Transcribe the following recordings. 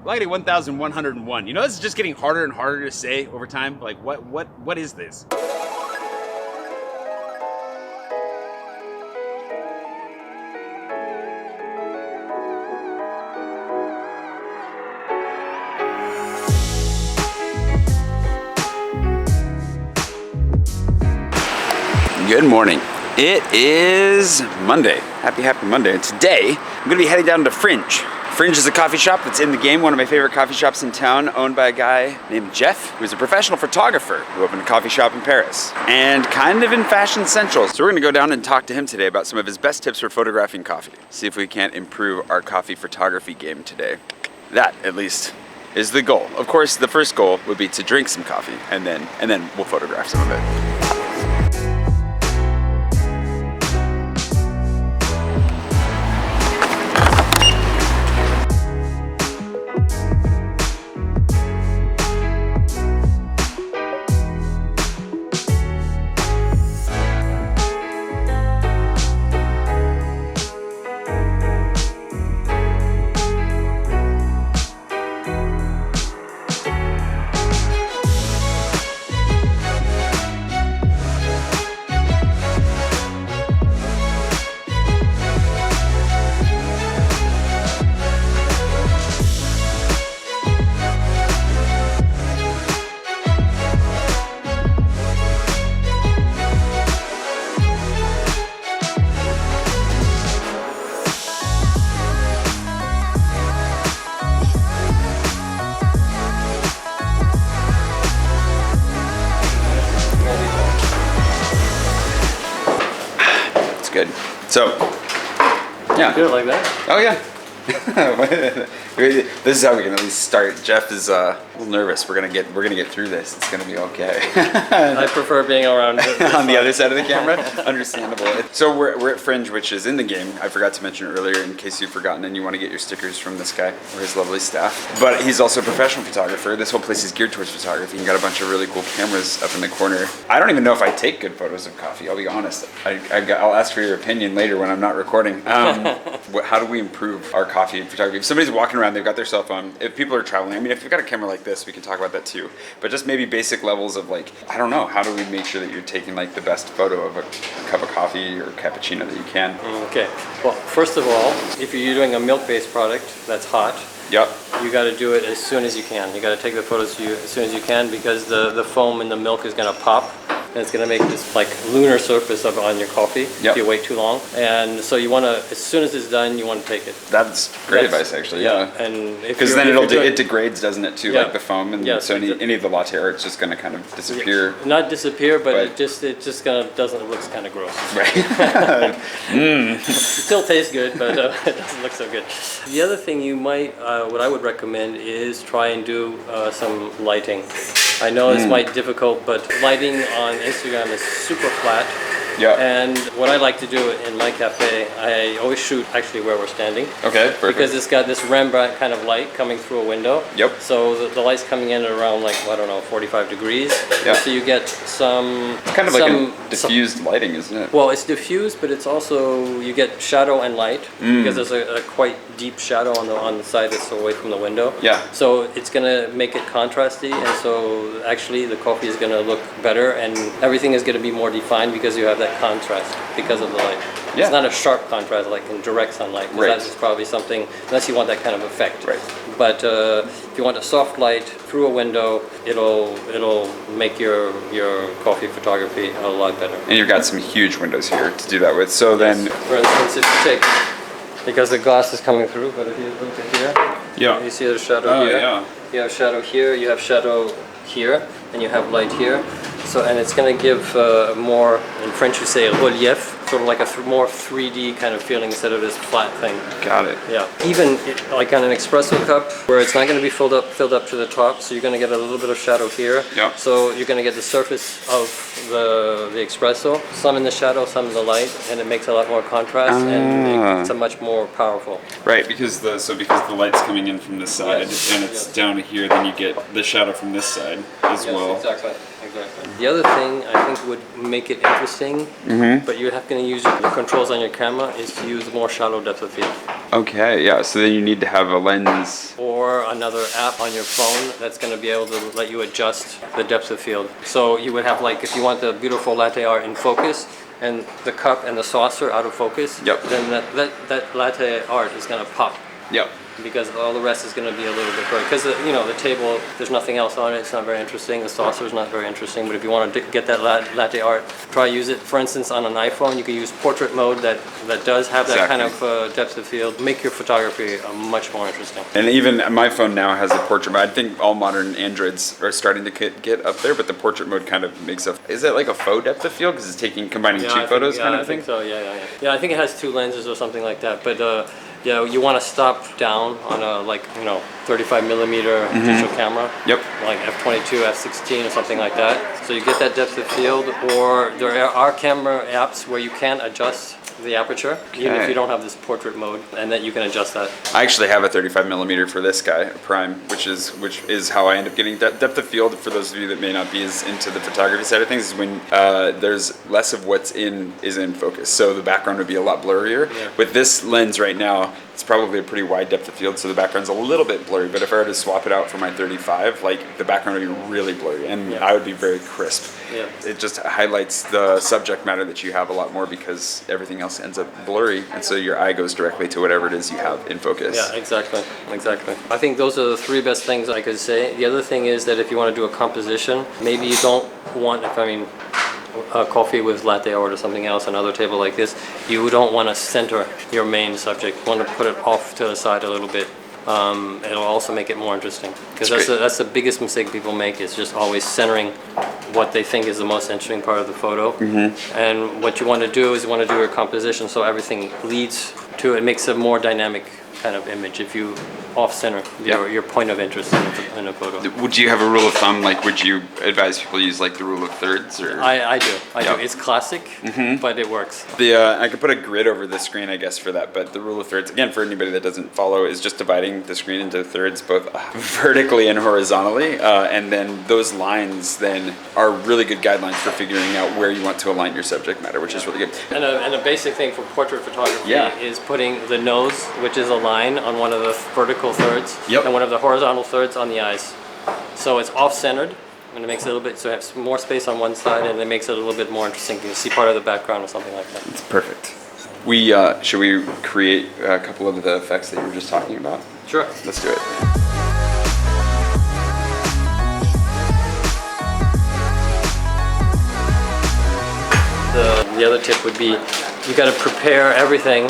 Lighty 1101. You know, this is just getting harder and harder to say over time. Like, what is this? Good morning. It is Monday. Happy Monday. And today, I'm gonna be heading down to Fringe. Fringe is a coffee shop that's in the game, one of my favorite coffee shops in town, owned by a guy named Jeff, who's a professional photographer who opened a coffee shop in Paris and kind of in Fashion Central. So we're gonna go down and talk to him today about some of his best tips for photographing coffee. See if we can't improve our coffee photography game today. That, at least, is the goal. Of course, the first goal would be to drink some coffee and then we'll photograph some of it. Good. So, yeah. Do it like that? Oh yeah. This is how we can at least start. Jeff is a little nervous. We're gonna get through this. It's gonna be okay. I prefer being around on the other side of the camera. Understandable. So we're at Fringe, which is in the game. I forgot to mention earlier, in case you've forgotten and you want to get your stickers from this guy or his lovely staff. But he's also a professional photographer. This whole place is geared towards photography. He's got a bunch of really cool cameras up in the corner. I don't even know if I take good photos of coffee. I'll be honest. I'll ask for your opinion later when I'm not recording. How do we improve our coffee photography? If somebody's walking around, they've got their cell phone. If people are traveling, I mean, if you've got a camera like this, we can talk about that too. But just maybe basic levels of like, I don't know, how do we make sure that you're taking like the best photo of a cup of coffee or cappuccino that you can? Okay. Well, first of all, if you're doing a milk-based product that's hot, yep, you got to do it as soon as you can. You got to take the photos as soon as you can, because the foam in the milk is going to pop. And it's going to make this like lunar surface on your coffee if you wait too long. And so you want to, as soon as it's done, you want to take it. That's great advice, actually. Yeah. And because then it degrades, doesn't it, too, like the foam, and so any of the latte art, it's just going to kind of disappear. Not disappear, but it just kind of doesn't. It looks kind of gross. Right. It still tastes good, but it doesn't look so good. The other thing you might, what I would recommend is try and do some lighting. I know this might be difficult, but lighting on Instagram is super flat. Yeah. And what I like to do in my cafe, I always shoot actually where we're standing. Okay, perfect. Because it's got this Rembrandt kind of light coming through a window. Yep. So the light's coming in at around like, I don't know, 45 degrees. Yep. So you get some... It's kind of like a diffused lighting, isn't it? Well, it's diffused, but it's also, you get shadow and light, because there's a quite deep shadow on the side that's away from the window. Yeah. So it's gonna make it contrasty, and so actually the coffee is gonna look better, and everything is gonna be more defined because you have that contrast because of the light. Yeah. It's not a sharp contrast like in direct sunlight. Right. That's probably something, unless you want that kind of effect. Right. But if you want a soft light through a window, it'll make your coffee photography a lot better. And you've got some huge windows here to do that with. So then, for instance, if you take, because the glass is coming through, but if you look at here, you see the shadow here. Yeah. You have shadow here. You have shadow here, and you have light here. So, and it's going to give more, in French you say relief, sort of like a more 3D kind of feeling instead of this flat thing. Got it. Yeah. Even like on an espresso cup, where it's not going to be filled up to the top, so you're going to get a little bit of shadow here. Yeah. So you're going to get the surface of the espresso, some in the shadow, some in the light, and it makes a lot more contrast, and it's a much more powerful. Right, because the light's coming in from this side, and it's down here, then you get the shadow from this side as well. Exactly. The other thing I think would make it interesting, but you're going to use the controls on your camera, is to use more shallow depth of field. Okay, yeah, so then you need to have a lens. Or another app on your phone that's going to be able to let you adjust the depth of field. So you would have, like, if you want the beautiful latte art in focus and the cup and the saucer out of focus, Yep. then that latte art is going to pop. Yep. Because all the rest is going to be a little bit blurry. Because the table, there's nothing else on it. It's not very interesting. The saucer is not very interesting. But if you want to get that latte art, try use it. For instance, on an iPhone, you can use portrait mode that does have that kind of depth of field. Make your photography much more interesting. And even my phone now has a portrait mode. I think all modern Androids are starting to get up there, but the portrait mode kind of makes a. Is it like a faux depth of field because it's combining two photos kind of thing? I think so. Yeah. I think it has two lenses or something like that. But yeah, you want to stop down on a 35 millimeter digital camera. Yep. Like f22, f16 or something like that. So you get that depth of field, or there are camera apps where you can adjust the aperture, even if you don't have this portrait mode, and then you can adjust that. I actually have a 35 millimeter for this guy, a prime, which is how I end up getting depth of field. For those of you that may not be as into the photography side of things, is when there's less of what's is in focus, so the background would be a lot blurrier. Yeah. With this lens right now, it's probably a pretty wide depth of field, so the background's a little bit blurry. But if I were to swap it out for my 35, the background would be really blurry, and I would be very crisp. Yeah. It just highlights the subject matter that you have a lot more because everything else ends up blurry, and so your eye goes directly to whatever it is you have in focus. Yeah, exactly. I think those are the three best things I could say. The other thing is that if you want to do a composition, maybe you don't want, coffee with latte art or something else, another table like this, you don't want to center your main subject. You want to put it off to the side a little bit. It'll also make it more interesting, because that's the biggest mistake people make, is just always centering what they think is the most interesting part of the photo. And what you want to do is you want to do your composition so everything leads to it, makes a more dynamic kind of image if you off-center your point of interest in a photo. Would you have a rule of thumb? Would you advise people use the rule of thirds? Or I do. It's classic, but it works. I could put a grid over the screen, I guess, for that. But the rule of thirds, again, for anybody that doesn't follow, is just dividing the screen into thirds, both vertically and horizontally. And then those lines then are really good guidelines for figuring out where you want to align your subject matter, which is really good. And a basic thing for portrait photography is putting the nose, which is a line, on one of the vertical thirds, and one of the horizontal thirds on the eyes. So it's off-centered, and it makes it a little bit, so it has more space on one side, and it makes it a little bit more interesting. You can see part of the background or something like that. It's perfect. Should we create a couple of the effects that you were just talking about? Sure. Let's do it. The other tip would be, you got to prepare everything,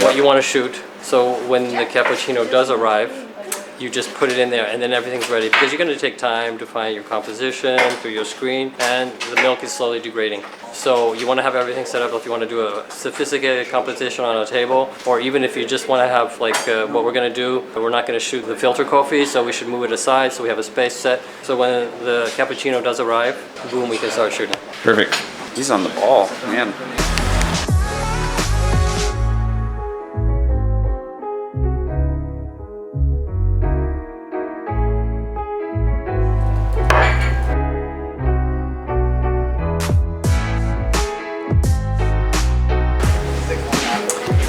what you want to shoot. So when the cappuccino does arrive, you just put it in there and then everything's ready, because you're going to take time to find your composition through your screen, and the milk is slowly degrading. So you want to have everything set up if you want to do a sophisticated composition on a table, or even if you just want to have what we're going to do, we're not going to shoot the filter coffee, so we should move it aside so we have a space set. So when the cappuccino does arrive, boom, we can start shooting. Perfect. He's on the ball, man.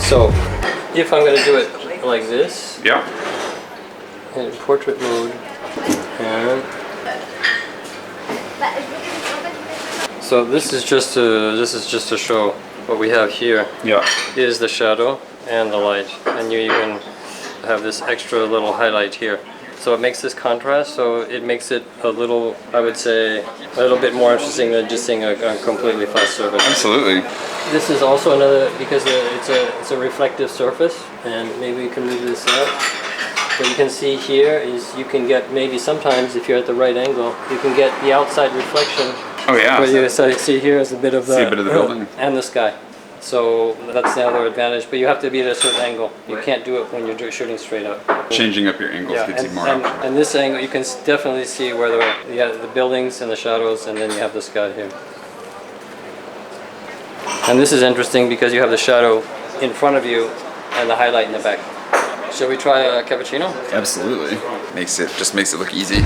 So, if I'm going to do it like this, in portrait mode, and so this is just to show what we have here. Is the shadow and the light, and you even have this extra little highlight here. So it makes this contrast, so it makes it a little, I would say, a little bit more interesting than just seeing a completely flat surface. Absolutely. This is also another, because it's a reflective surface, and maybe you can move this out. What you can see here is you can get, maybe sometimes if you're at the right angle, you can get the outside reflection. Oh yeah. What you see here is a bit of the building. And the sky. So that's the other advantage, but you have to be at a certain angle. You can't do it when you're shooting straight up. Changing up your angles gives you more options. And this angle, you can definitely see where the buildings and the shadows, and then you have the sky here. And this is interesting because you have the shadow in front of you and the highlight in the back. Shall we try a cappuccino? Absolutely. Just makes it look easy.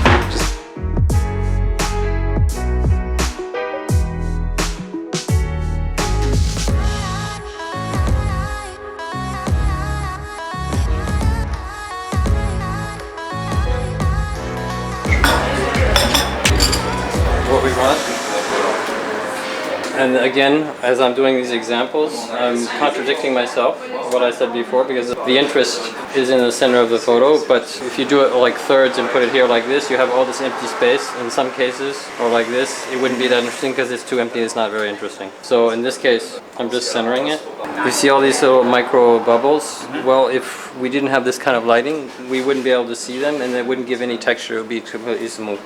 And again, as I'm doing these examples, I'm contradicting myself, what I said before, because the interest is in the center of the photo, but if you do it like thirds and put it here like this, you have all this empty space in some cases, or like this, it wouldn't be that interesting because it's too empty, it's not very interesting. So in this case, I'm just centering it. You see all these little micro bubbles? Well, if we didn't have this kind of lighting, we wouldn't be able to see them, and it wouldn't give any texture, it would be completely smooth.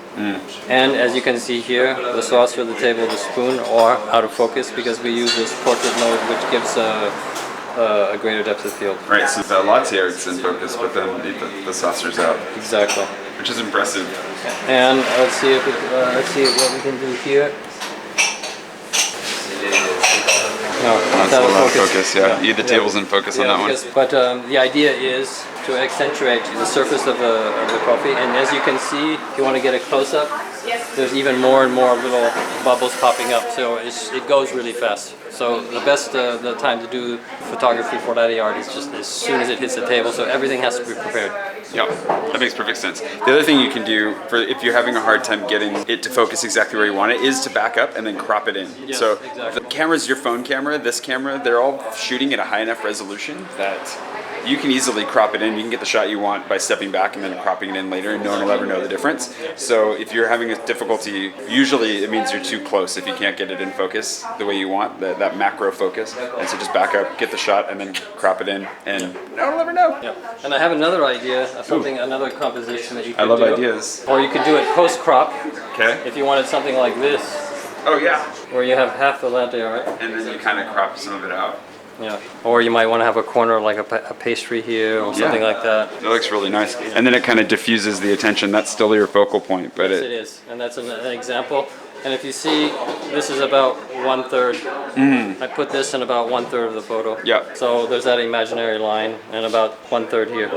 And as you can see here, the saucer, the table, the spoon are out of focus because we use this portrait mode, which gives a greater depth of field. Right, so the latte art's in focus, but then the saucer's out. Exactly. Which is impressive. And let's see if let's see what we can do here. No, That's out a lot of of focus, yeah. The table's in focus on that one. But the idea is to accentuate the surface of the coffee, and as you can see, if you want to get a close-up, there's even more and more little bubbles popping up, so it goes really fast. So the best the time to do photography for latte art is just as soon as it hits the table, so everything has to be prepared. Yeah, that makes perfect sense. The other thing you can do for if you're having a hard time getting it to focus exactly where you want it is to back up and then crop it in. Yes, so exactly. the camera's your phone camera, this camera, they're all shooting at a high enough resolution that you can easily crop it in. You can get the shot you want by stepping back and then cropping it in later, and no one will ever know the difference. So if you're having a difficulty, usually it means you're too close if you can't get it in focus the way you want, that macro focus. And so just back up, get the shot, and then crop it in, and no one will ever know. Yeah. And I have another idea of something, another composition that you could do. I love ideas. Or you could do it post-crop Okay. if you wanted something like this, Oh yeah. where you have half the latte art. And then you kind of crop some of it out. Yeah. Or you might want to have a corner like a pastry here or something like that. It looks really nice. And then it kind of diffuses the attention. That's still your focal point, but Yes, it is. And that's an example. And if you see, this is about 1/3. I put this in about 1/3 of the photo. Yeah. So there's that imaginary line and about 1/3 here.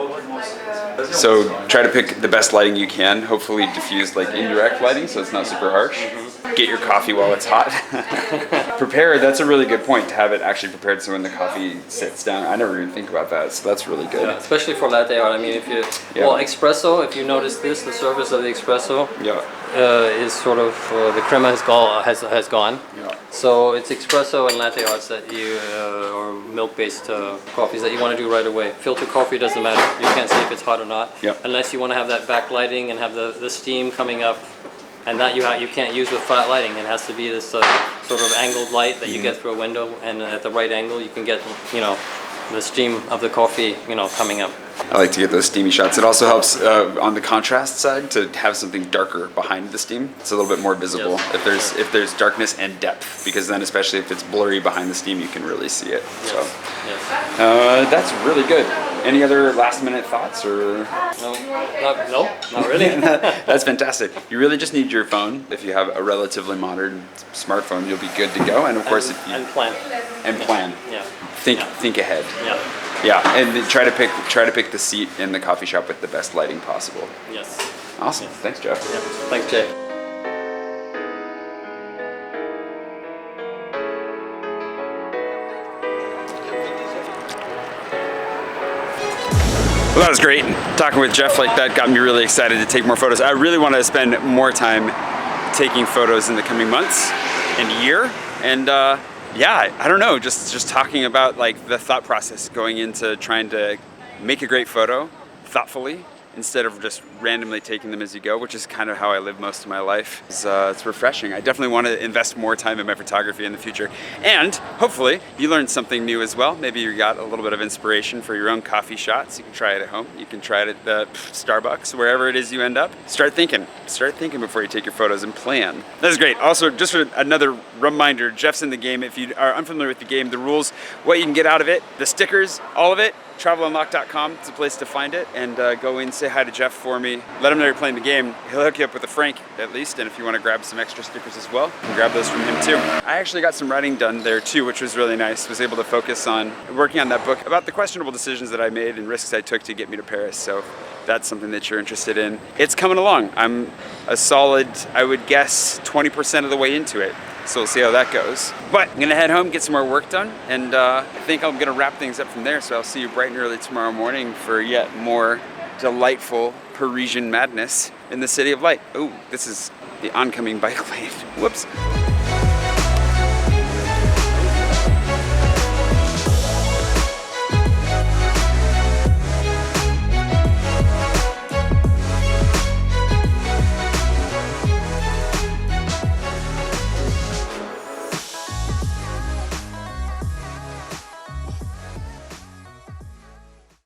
So try to pick the best lighting you can. Hopefully diffuse like indirect lighting so it's not super harsh. Get your coffee while it's hot. Prepare, that's a really good point to have it actually prepared so when the coffee sits down. I never even think about that, so that's really good. Yeah, especially for latte art. I mean, if you, well, espresso, if you notice this, the surface of the espresso is sort of, the crema has gone. Yeah. So it's espresso and latte arts that you, or milk-based coffees that you want to do right away. Filter coffee doesn't matter. You can't see if it's hot or not. Yep. Unless you want to have that backlighting and have the steam coming up. And that you can't use with flat lighting. It has to be this sort of angled light that you get through a window, and at the right angle you can get, the steam of the coffee, coming up. I like to get those steamy shots. It also helps on the contrast side to have something darker behind the steam. It's a little bit more visible if there's darkness and depth, because then especially if it's blurry behind the steam, you can really see it. So that's really good. Any other last minute thoughts or? No, not really. That's fantastic. You really just need your phone. If you have a relatively modern smartphone, you'll be good to go. And of course, if you plan. Yeah. Think ahead. Yeah. Yeah, and then try to pick the seat in the coffee shop with the best lighting possible. Yes. Awesome. Yes. Thanks, Jeff. Yeah. Thanks, Jay. Well, that was great. Talking with Jeff like that got me really excited to take more photos. I really want to spend more time taking photos in the coming months and year. And yeah, I don't know, just talking about like the thought process going into trying to make a great photo thoughtfully instead of just randomly taking them as you go, which is kind of how I live most of my life. It's refreshing. I definitely want to invest more time in my photography in the future. And hopefully you learned something new as well. Maybe you got a little bit of inspiration for your own coffee shots. You can try it at home. You can try it at the Starbucks, wherever it is you end up. Start thinking before you take your photos and plan. That is great. Also, just for another reminder, Jeff's in the game. If you are unfamiliar with the game, the rules, what you can get out of it, the stickers, all of it, travelunlock.com is a place to find it, and go in, say hi to Jeff for me. Let him know you're playing the game. He'll hook you up with a Frank at least, and if you want to grab some extra stickers as well, you can grab those from him too. I actually got some writing done there too, which was really nice. Was able to focus on working on that book about the questionable decisions that I made and risks I took to get me to Paris. So that's something that you're interested in. It's coming along. I'm a solid, I would guess, 20% of the way into it. So we'll see how that goes. But I'm gonna head home, get some more work done, and I think I'm gonna wrap things up from there. So I'll see you bright and early tomorrow morning for yet more delightful Parisian madness in the City of Light. Oh, this is the oncoming bike lane. Whoops.